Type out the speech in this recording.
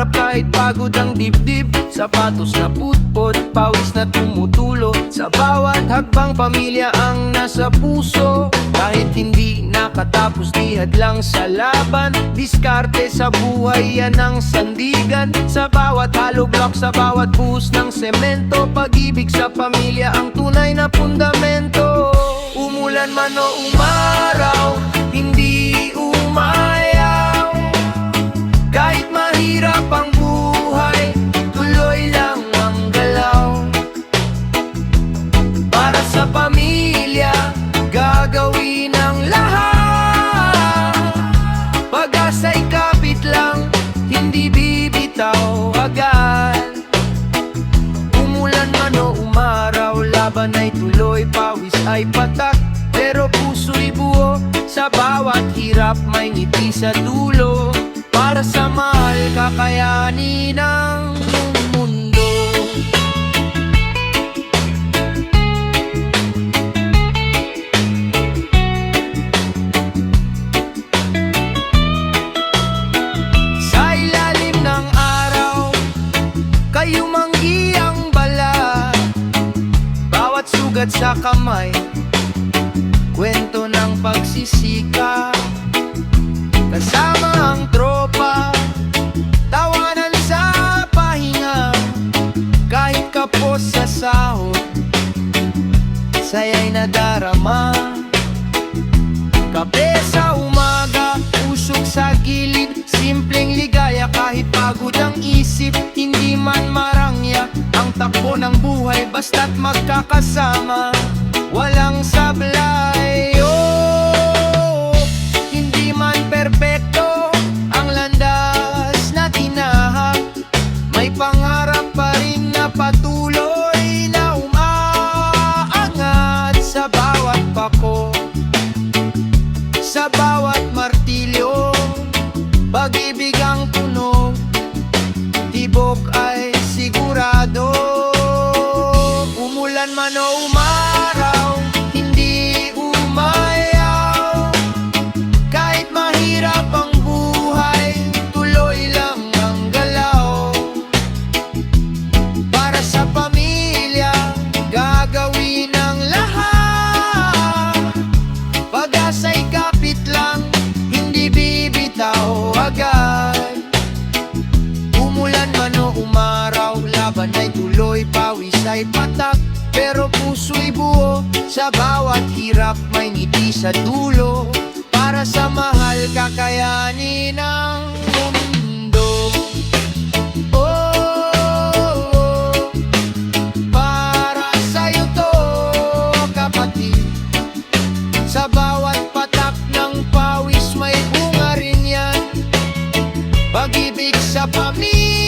pangarap kahit pagod ang dibdib. Sapatos na putpot, pawis na tumutulo. Sa bawat hakbang pamilya ang nasa puso. Kahit hindi nakatapos di hadlang sa laban. Diskarte sa buhay yan ang sandigan. Sa bawat hollow block, sa bawat buhos ng semento. Pag-ibig sa pamilya ang tunay na fundamento. Umulan man o umaraw, hindi umayaw. Kahit mahirap ang buhay, tuloy lang ang galaw. Para sa pamilya, gagawin ang lahat. Pag-asa'y kapit lang, hindi bibitaw agad. Umulan man o umaraw, laban ay tuloy, pawis ay patak. Pero puso'y buo, sa bawat hirap may ngiti sa dulo. Para sa mahal, kakayanin ang mundo. Sa ilalim ng araw, kayo manggi ang bala. Bawat sugat sa kamay, kwento ng pagsisika. Kasama ang tropa, tawanan sa pahinga. Kahit kapos sa sahod, saya'y nadarama. Kape sa umaga, usok sa gilid. Simpleng ligaya kahit pagod ang isip. Hindi man marangya ang takbo ng buhay, basta't magkakasama, walang sablay. Hindi man perpekto ang landas na tinahak, may pangarap pa rin na patuloy na umaangat. Sa bawat pako, sa bawat martilyo, pag-ibig ang tunog, tibok ay sigurado. Umulan man o umaraw, hindi umayaw. Kahit mahirap ang buhay, tuloy lang ang galaw. Para sa pamilya, gagawin ang lahat. Pag-asa'y kapit lang, hindi bibitaw agad. Umulan man o umaraw, laban ay tuloy, pawis ay patak. Pero puso'y buo, sa bawat hirap may ngiti sa dulo. Para sa mahal, kakayanin ang mundo. Oh, para sa'yo to, kapatid. Sa bawat patak ng pawis may bunga rin yan. Pag-ibig sa pamilya,